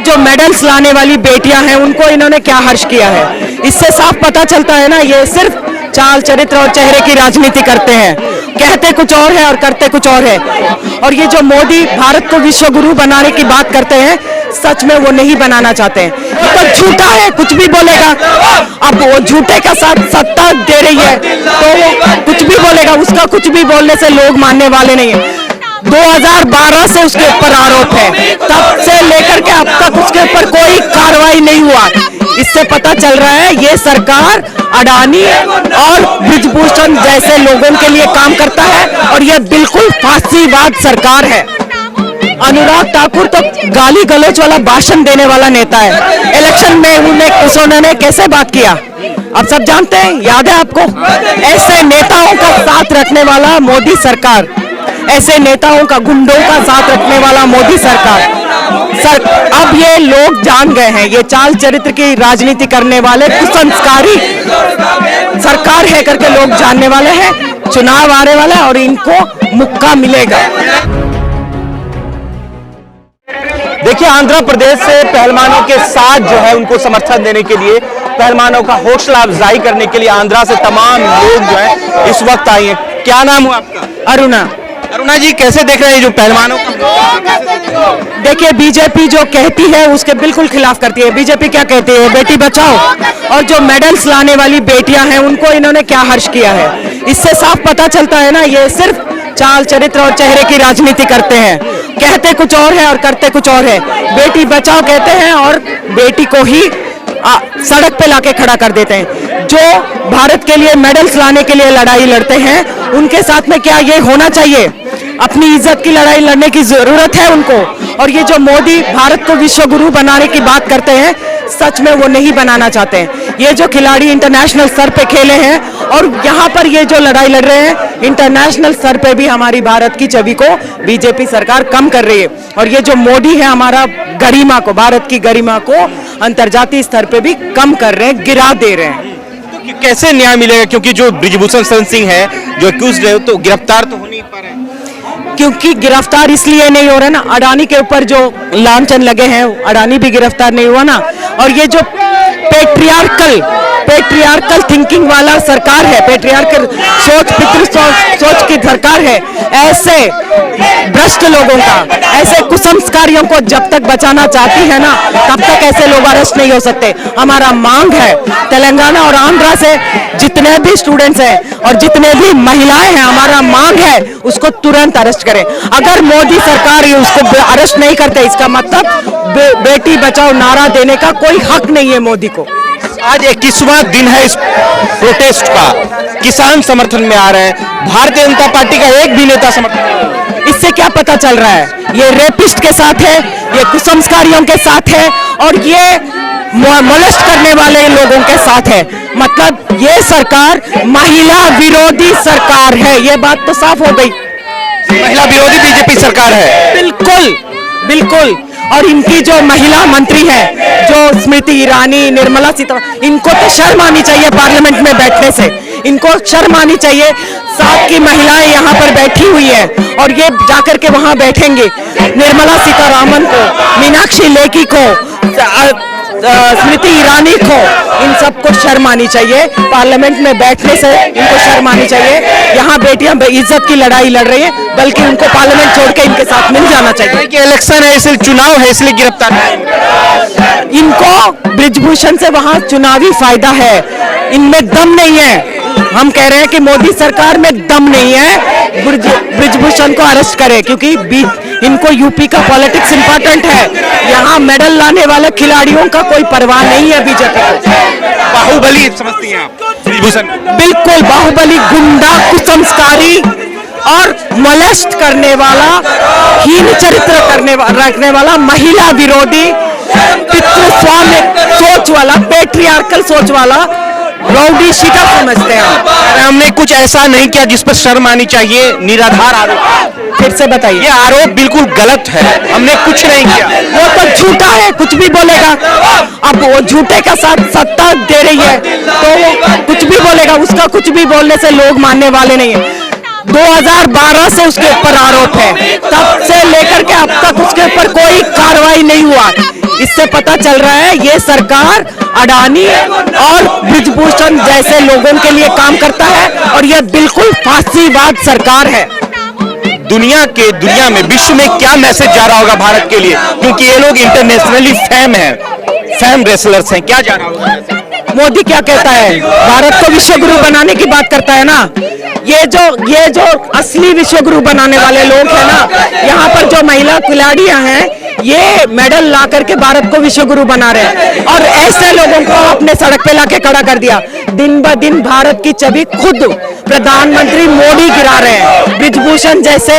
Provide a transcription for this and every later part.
जो मेडल्स लाने वाली बेटियां हैं उनको इन्होंने क्या हर्ष किया है। इससे साफ पता चलता है ना, ये सिर्फ चाल चरित्र और चेहरे की राजनीति करते हैं। कहते कुछ और है और करते कुछ और है। और ये जो मोदी भारत को विश्व गुरु बनाने की बात करते हैं, सच में वो नहीं बनाना चाहते हैं। तो झूठा है, कुछ भी बोलेगा। अब वो झूठे का साथ सत्ता दे रही है तो वो कुछ भी बोलेगा, उसका कुछ भी बोलने से लोग मानने वाले नहीं है। 2012 से उसके ऊपर आरोप है, तब से लेकर के अब तक उसके ऊपर कोई कार्रवाई नहीं हुआ। इससे पता चल रहा है ये सरकार अडानी और ब्रिजभूषण जैसे लोगों के लिए काम करता है और ये बिल्कुल फांसीवाद सरकार है। अनुराग ठाकुर तो गाली गलौज वाला भाषण देने वाला नेता है। इलेक्शन में उन्होंने कैसे बात किया अब सब जानते हैं, याद है आपको। ऐसे नेताओं का साथ रखने वाला मोदी सरकार, ऐसे नेताओं का, गुंडों का साथ रखने वाला मोदी सरकार। अब ये लोग जान गए हैं, ये चाल चरित्र की राजनीति करने वाले कुसंस्कारी सरकार है करके लोग जानने वाले हैं। चुनाव आने वाला है और इनको मुक्का मिलेगा। देखिए, आंध्र प्रदेश से पहलवानों के साथ जो है उनको समर्थन देने के लिए, पहलवानों का हौसला अफजाई करने के लिए आंध्रा से तमाम लोग जो है इस वक्त आए हैं। क्या नाम हुआ आपका? अरुणा। अरुणा जी, कैसे देख रहे हैं जो पहलवानों का? देखिए, बीजेपी जो कहती है उसके बिल्कुल खिलाफ करती है। बीजेपी क्या कहती है, बेटी बचाओ, और जो मेडल्स लाने वाली बेटियां हैं उनको इन्होंने क्या हर्ष किया है। इससे साफ पता चलता है ना, ये सिर्फ चाल चरित्र और चेहरे की राजनीति करते हैं। कहते कुछ और है और करते कुछ और है। बेटी बचाओ कहते हैं और बेटी को ही सड़क पे लाके खड़ा कर देते हैं। जो भारत के लिए मेडल्स लाने के लिए लड़ाई लड़ते हैं उनके साथ में क्या ये होना चाहिए? अपनी इज्जत की लड़ाई लड़ने की जरूरत है उनको। और ये जो मोदी भारत को विश्व गुरु बनाने की बात करते हैं, सच में वो नहीं बनाना चाहते हैं। ये जो खिलाड़ी इंटरनेशनल स्तर पे खेले हैं और यहाँ पर ये जो लड़ाई लड़ रहे हैं, इंटरनेशनल स्तर पे भी हमारी भारत की छवि को बीजेपी सरकार कम कर रही है। और ये जो मोदी है, हमारा गरिमा को, भारत की गरिमा को अंतर्राष्ट्रीय स्तर पे भी कम कर रहे हैं, गिरा दे रहे हैं। तो कैसे न्याय मिलेगा? क्योंकि जो ब्रिजभूषण शरण सिंह है जो एक्यूज रहे, तो गिरफ्तार तो हो नहीं पा रहे हैं। क्योंकि गिरफ्तार इसलिए नहीं हो रहे ना, अडानी के ऊपर जो लांछन लगे हैं, अडानी भी गिरफ्तार नहीं हुआ ना। और ये जो पेट्रियार्कल थिंकिंग वाला सरकार है, पेट्रियार्कल सोच, सोच की सरकार है, ऐसे भ्रष्ट लोगों का, ऐसे कुसंस्कारियों को जब तक बचाना चाहती है ना, तब तक ऐसे लोग अरेस्ट नहीं हो सकते। हमारा मांग है तेलंगाना और आंध्रा से जितने भी स्टूडेंट्स हैं और जितने भी महिलाएं हैं, हमारा मांग है उसको तुरंत अरेस्ट करें। अगर मोदी सरकार उसको अरेस्ट नहीं करते, इसका मतलब बेटी बचाओ नारा देने का कोई हक नहीं है मोदी को। आज 21वां दिन है इस प्रोटेस्ट का। किसान समर्थन में आ रहे हैं, भारतीय जनता पार्टी का एक भी नेता समर्थन। इससे क्या पता चल रहा है? ये रेपिस्ट के साथ है, ये कुसंस्कारियों के साथ है और ये मोलेस्ट करने वाले लोगों के साथ है। मतलब ये सरकार महिला विरोधी सरकार है। ये बात तो साफ हो गई। महिला विरोधी बीजेपी सरकार है। बिल्कुल बिल्कुल। और इनकी जो महिला मंत्री है, जो स्मृति ईरानी, निर्मला सीतारमण, इनको तो शर्म आनी चाहिए पार्लियामेंट में बैठने से। इनको शर्म आनी चाहिए। 7 की महिलाएं यहाँ पर बैठी हुई है और ये जाकर के वहाँ बैठेंगे। निर्मला सीतारमण को, मीनाक्षी लेखी को, स्मृति ईरानी को, इन सबको शर्म आनी चाहिए। पार्लियामेंट में बैठने से इनको शर्म आनी चाहिए। यहाँ बेटियां इज्जत की लड़ाई लड़ रही है, बल्कि उनको पार्लियामेंट छोड़ के इनके साथ मिल जाना चाहिए। कि इलेक्शन है, इसलिए चुनाव है, इसलिए गिरफ्तार। इनको ब्रिजभूषण से वहाँ चुनावी फायदा है, इनमें दम नहीं है। हम कह रहे हैं कि मोदी सरकार में दम नहीं है, ब्रिजभूषण को अरेस्ट करे, क्योंकि इनको यूपी का पॉलिटिक्स इंपॉर्टेंट है। यहाँ मेडल लाने वाले खिलाड़ियों का कोई परवाह नहीं है बीजेपी को। बाहुबली समझती हैं आप ब्रिजभूषण? बिल्कुल बाहुबली, गुंडा, कुसंस्कारी और मोलेस्ट करने वाला, हीन चरित्र रखने वाला, महिला विरोधी, पितृस्वाम्य सोच वाला, पेट्रियार्कल सोच वाला रौडी शीटर समझते हैं। हमने कुछ ऐसा नहीं किया जिस पर शर्म आनी चाहिए। निराधार आरोप। फिर से बताइए। ये आरोप बिल्कुल गलत है, हमने कुछ नहीं किया। वो तो झूठा है, कुछ भी बोलेगा। अब वो झूठे का साथ सत्ता दे रही है तो वो कुछ भी बोलेगा, उसका कुछ भी बोलने से लोग मानने वाले नहीं है। 2012 से उसके ऊपर आरोप है, तब से लेकर के अब तक उसके ऊपर कोई कार्रवाई नहीं हुआ। इससे पता चल रहा है ये सरकार अडानी और ब्रिजभूषण जैसे लोगों के लिए काम करता है और यह बिल्कुल फासीवाद सरकार है। दुनिया में विश्व में क्या मैसेज जा रहा होगा भारत के लिए, क्योंकि ये लोग इंटरनेशनली फेम रेसलर्स हैं, क्या जा रहा होगा? मोदी क्या कहता है, भारत को विश्व गुरु बनाने की बात करता है ना। ये जो असली विश्व गुरु बनाने वाले लोग हैं ना, यहाँ पर जो महिला खिलाड़ियां हैं ये मेडल ला करके भारत को विश्व गुरु बना रहे हैं और ऐसे लोगों को अपने सड़क पे लाके खड़ा कर दिया। दिन ब दिन भारत की छवि खुद प्रधानमंत्री मोदी गिरा रहे हैं। ब्रिजभूषण जैसे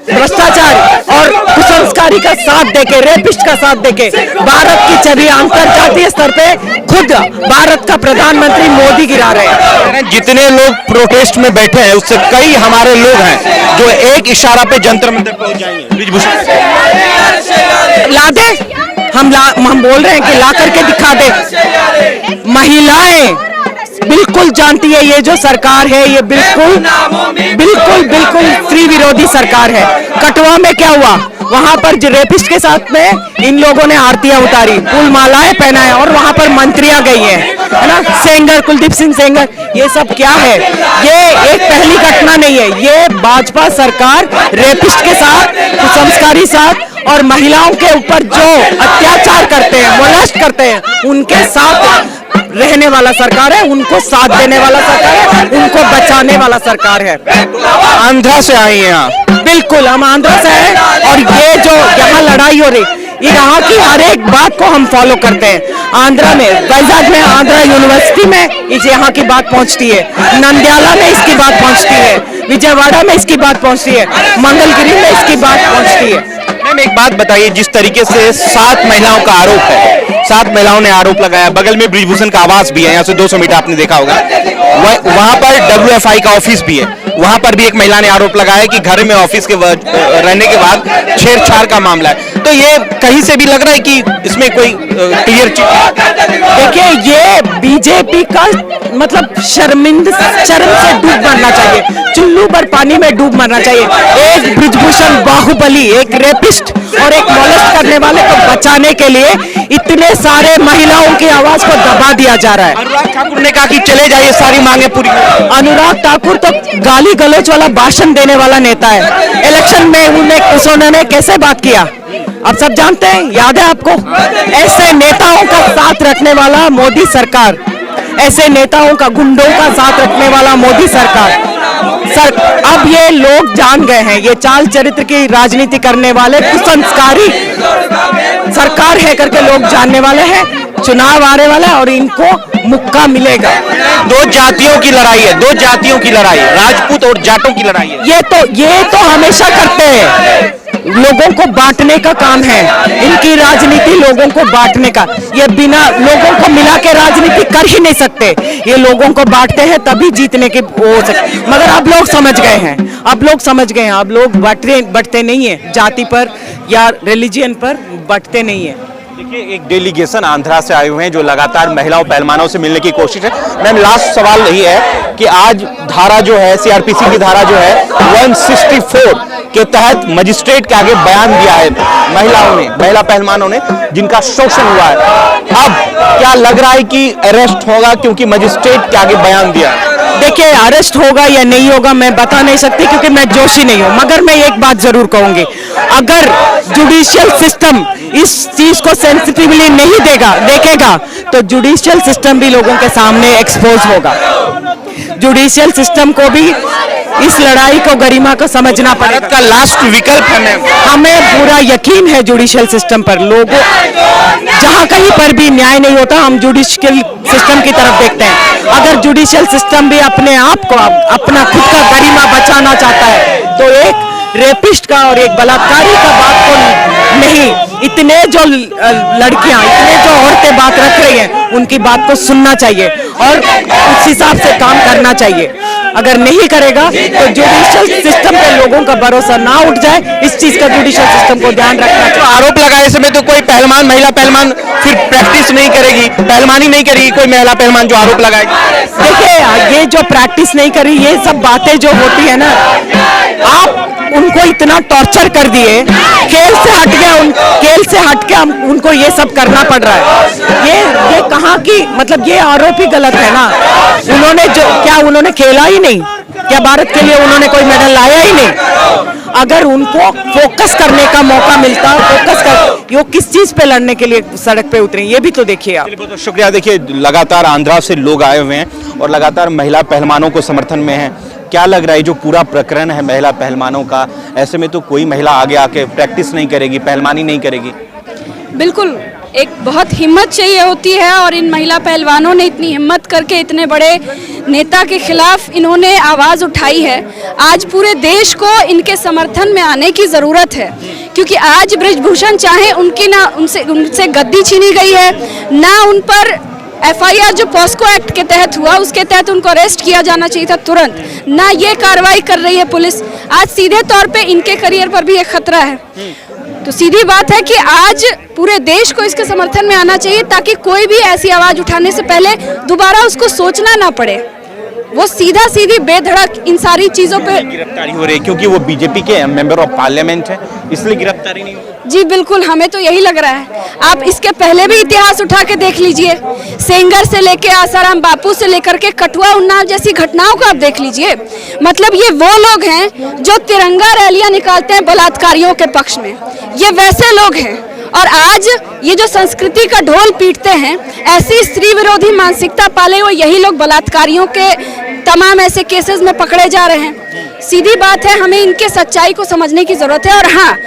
भ्रष्टाचार और कुसंस्कारी का साथ देके, रेपिस्ट का साथ देके भारत की छवि अंतर्राष्ट्रीय स्तर पे खुद भारत का प्रधानमंत्री मोदी गिरा रहे हैं। जितने लोग प्रोटेस्ट में बैठे हैं उससे कई हमारे लोग हैं जो एक इशारा पे जंतर मंतर पहुंच जाएंगे। ब्रिजभूषण ला दे, हम बोल रहे हैं कि ला करके दिखा दे। महिलाएं बिल्कुल जानती है ये जो सरकार है ये बिल्कुल स्त्री विरोधी सरकार है। कटवा में क्या हुआ, वहां पर रेपिस्ट के साथ में इन लोगों ने आरतियां उतारी, फूल मालाएं पहनाए और वहां पर मंत्रियां गई हैं, है ना। सेंगर, कुलदीप सिंह सेंगर, ये सब क्या है? ये एक पहली घटना नहीं है, ये भाजपा सरकार रेपिस्ट के साथ, कुसंस्कारी साथ और महिलाओं के ऊपर जो अत्याचार करते हैं, मोलेस्ट करते हैं, उनके साथ रहने वाला सरकार है, उनको साथ देने वाला सरकार है, उनको बचाने वाला सरकार है। आंध्रा से आई हैं आप? बिल्कुल, हम आंध्रा से हैं और ये जो यहाँ लड़ाई हो रही, यहाँ की हर एक बात को हम फॉलो करते हैं। आंध्रा में, वैजाग में आंध्रा यूनिवर्सिटी में इस यहाँ की बात पहुँचती है, नंद्याला में इसकी बात पहुँचती है, विजयवाड़ा में इसकी बात पहुँचती है, मंगलगिरी में इसकी बात पहुँचती है। मैम एक बात बताइए, जिस तरीके से 7 महिलाओं का आरोप है, 7 महिलाओं ने आरोप लगाया, बगल में ब्रिजभूषण का आवास भी है, यहाँ से 200 मीटर आपने देखा होगा, वहां पर WFI का ऑफिस भी है, वहां पर भी एक महिला ने आरोप लगाया कि घर में ऑफिस के रहने के बाद छेड़छाड़ का मामला है। तो ये कहीं से भी लग रहा है कि इसमें कोई क्लियर चीज। देखिए, ये बीजेपी का मतलब शर्म से डूब मरना चाहिए, चुल्लू पर पानी में डूब मरना चाहिए। एक ब्रिजभूषण बाहुबली, एक रेपिस्ट और एक मॉलेस्ट करने वाले को बचाने के लिए इतने सारे महिलाओं की आवाज को दबा दिया जा रहा है। अनुराग ठाकुर ने कहा कि चले जाइए, सारी मांगे पूरी। अनुराग ठाकुर तो गाली गलौज वाला भाषण देने वाला नेता है। इलेक्शन में उन्होंने कैसे बात किया आप सब जानते हैं, याद है आपको। ऐसे नेताओं का साथ रखने वाला मोदी सरकार, ऐसे नेताओं का, गुंडों का साथ रखने वाला मोदी सरकार। अब ये लोग जान गए हैं, ये चाल चरित्र की राजनीति करने वाले कुसंस्कारी सरकार है करके लोग जानने वाले हैं। चुनाव आने वाला है और इनको मुक्का मिलेगा। 2 जातियों की लड़ाई है, 2 जातियों की लड़ाई, राजपूत और जाटों की लड़ाई है। ये तो हमेशा करते हैं, लोगों को बांटने का काम है इनकी राजनीति, लोगों को बांटने का। ये बिना लोगों को मिला के राजनीति कर ही नहीं सकते, ये लोगों को बांटते हैं तभी जीतने के हो सकते। मगर अब लोग समझ गए हैं, अब लोग बंटते नहीं है, जाति पर या रिलीजियन पर बंटते नहीं है। देखिए, एक डेलीगेशन आंध्रा से आए हुए हैं जो लगातार महिलाओं पहलवानों से मिलने की कोशिश है। मैम लास्ट सवाल यही है कि आज धारा जो है, CRPC की धारा जो है 164 के तहत मजिस्ट्रेट के आगे बयान दिया है महिला पहलवानों ने, जिनका शोषण हुआ है। अब क्या लग रहा है कि अरेस्ट होगा क्योंकि मजिस्ट्रेट के आगे बयान दिया है? देखिए, अरेस्ट होगा या नहीं होगा मैं बता नहीं सकती क्योंकि मैं जोशी नहीं हूं, मगर मैं एक बात जरूर कहूंगी, अगर जुडिशियल सिस्टम इस चीज को सेंसिटिवली नहीं देखेगा तो जुडिशियल सिस्टम भी लोगों के सामने एक्सपोज होगा। जुडिशियल सिस्टम को भी इस लड़ाई को, गरिमा को समझना पड़ेगा। का लास्ट विकल्प है। हमें पूरा यकीन है जुडिशियल सिस्टम पर। लोगों, जहां कहीं पर भी न्याय नहीं होता हम जुडिशियल सिस्टम की तरफ देखते हैं। अगर जुडिशियल सिस्टम भी अपने आप को, अपना खुद का गरिमा बचाना चाहता है तो एक रेपिस्ट का और एक बलात्कारी का बात को नहीं, इतने जो लड़कियां, इतने जो औरतें बात रख रही हैं उनकी बात को सुनना चाहिए और उस हिसाब से काम करना चाहिए। अगर नहीं करेगा तो जुडिशियल सिस्टम पे लोगों का भरोसा ना उठ जाए, इस चीज का जुडिशियल सिस्टम को ध्यान रखना चाहिए। आरोप लगाए समय तो कोई पहलवान, महिला पहलवान फिर प्रैक्टिस नहीं करेगी, पहलवानी नहीं करेगी कोई महिला पहलवान जो आरोप लगाएगी। देखिए ये जो प्रैक्टिस नहीं करी, ये सब बातें जो होती है ना, आप उनको इतना टॉर्चर कर दिए, खेल से हट गया, खेल से हट के उनको ये सब करना पड़ रहा है। ये कहाँ की, मतलब ये आरोप ही गलत है ना। उन्होंने क्या उन्होंने खेला ही नहीं क्या? भारत के लिए उन्होंने कोई मेडल लाया ही नहीं। अगर उनको फोकस करने का मौका मिलता, वो किस चीज पे लड़ने के लिए सड़क पे उतरे, ये भी तो देखिए आप। बहुत शुक्रिया। देखिए लगातार आंध्रा से लोग आए हुए हैं और लगातार महिला पहलवानों को समर्थन में हैं। क्या लग रहा है जो पूरा प्रकरण है महिला पहलवानों का, ऐसे में तो कोई महिला आगे आके प्रैक्टिस नहीं करेगी, पहलवानी नहीं करेगी। बिल्कुल, एक बहुत हिम्मत चाहिए होती है और इन महिला पहलवानों ने इतनी हिम्मत करके इतने बड़े नेता के खिलाफ इन्होंने आवाज़ उठाई है। आज पूरे देश को इनके समर्थन में आने की ज़रूरत है, क्योंकि आज बृजभूषण चाहे उनकी ना उनसे गद्दी छीनी गई है, ना उन पर FIR जो पॉस्को एक्ट के तहत हुआ उसके तहत उनको अरेस्ट किया जाना चाहिए था तुरंत, ना ये कार्रवाई कर रही है पुलिस। आज सीधे तौर पे इनके करियर पर भी एक खतरा है। तो सीधी बात है कि आज पूरे देश को इसके समर्थन में आना चाहिए, ताकि कोई भी ऐसी आवाज उठाने से पहले दोबारा उसको सोचना ना पड़े, वो सीधा सीधी बेधड़क इन सारी चीजों पे गिरफ्तारी हो रही है क्योंकि वो बीजेपी के मेंबर ऑफ पार्लियामेंट है, इसलिए गिरफ्तारी नहीं। जी बिल्कुल, हमें तो यही लग रहा है। आप इसके पहले भी इतिहास उठा के देख लीजिए, सेंगर से लेके आसाराम बापू से लेकर के कठुआ उन्नाव जैसी घटनाओं को आप देख लीजिए। मतलब ये वो लोग हैं जो तिरंगा रैलियां निकालते हैं बलात्कारियों के पक्ष में, ये वैसे लोग हैं। और आज ये जो संस्कृति का ढोल पीटते हैं, ऐसी स्त्री विरोधी मानसिकता पाले हुए यही लोग बलात्कारियों के तमाम ऐसे केसेस में पकड़े जा रहे हैं। सीधी बात है, हमें इनके सच्चाई को समझने की जरूरत है। और हाँ,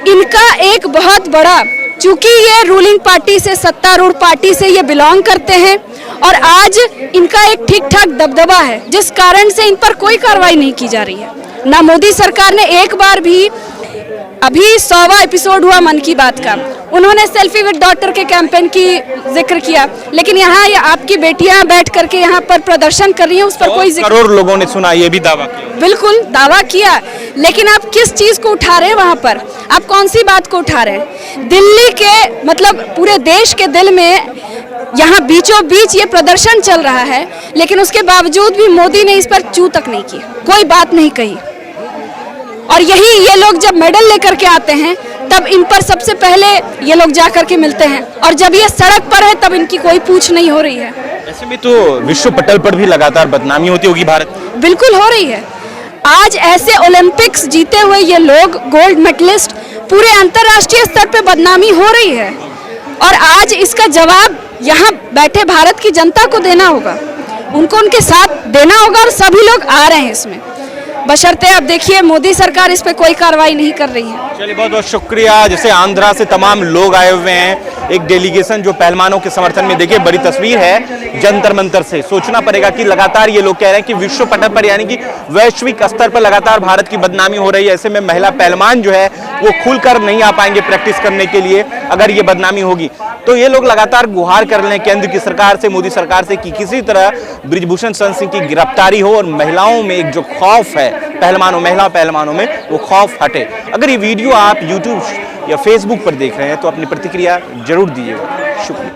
इनका एक बहुत बड़ा, चूंकि ये रूलिंग पार्टी से, सत्तारूढ़ पार्टी से ये बिलोंग करते हैं और आज इनका एक ठीक ठाक दबदबा है, जिस कारण से इन पर कोई कार्रवाई नहीं की जा रही है। ना मोदी सरकार ने एक बार भी, अभी 100वां एपिसोड हुआ मन की बात का, उन्होंने सेल्फी विद डॉटर के कैंपेन की जिक्र किया, लेकिन यहाँ आपकी बेटियां बैठ करके यहाँ पर प्रदर्शन कर रही हैं, उस पर कोई जिक्र। करोड़ लोगों ने सुना, ये भी दावा किया। बिल्कुल दावा किया, लेकिन आप किस चीज को उठा रहे हैं वहां पर? आप कौन सी बात को उठा रहे हैं? दिल्ली के, मतलब पूरे देश के दिल में यहाँ बीचों बीच ये प्रदर्शन चल रहा है, लेकिन उसके बावजूद भी मोदी ने इस पर चू तक नहीं की, कोई बात नहीं कही। और यही ये लोग जब मेडल लेकर के आते हैं, तब इन पर सबसे पहले ये लोग जा करके मिलते हैं, और जब ये सड़क पर है तब इनकी कोई पूछ नहीं हो रही है। ऐसे में तो विश्व पटल पर भी लगातार बदनामी होती होगी भारत। बिल्कुल हो रही है। आज ऐसे ओलंपिक्स जीते हुए ये लोग गोल्ड मेडलिस्ट, पूरे अंतर्राष्ट्रीय स्तर पे बदनामी हो रही है, और आज इसका जवाब यहाँ बैठे भारत की जनता को देना होगा, उनको उनके साथ देना होगा, और सभी लोग आ रहे हैं इसमें। बशर्ते अब देखिए मोदी सरकार इस पे कोई कार्रवाई नहीं कर रही है। चलिए बहुत बहुत शुक्रिया। जैसे आंध्रा से तमाम लोग आए हुए हैं, एक डेलीगेशन जो पहलवानों के समर्थन में, देखिए बड़ी तस्वीर है जंतर मंतर से। सोचना पड़ेगा कि लगातार ये लोग कह रहे हैं कि विश्व पटल पर यानी कि वैश्विक स्तर पर लगातार भारत की बदनामी हो रही है। ऐसे में महिला पहलवान जो है वो खुलकर नहीं आ पाएंगे प्रैक्टिस करने के लिए अगर ये बदनामी होगी। तो ये लोग लगातार गुहार कर रहे हैं केंद्र की सरकार से, मोदी सरकार से, कि किसी तरह बृजभूषण शरण सिंह की गिरफ्तारी हो और महिलाओं में एक जो खौफ है पहलवानों, महिला पहलवानों में, वो खौफ हटे। अगर ये वीडियो आप YouTube या Facebook पर देख रहे हैं तो अपनी प्रतिक्रिया जरूर दीजिएगा। शुक्रिया।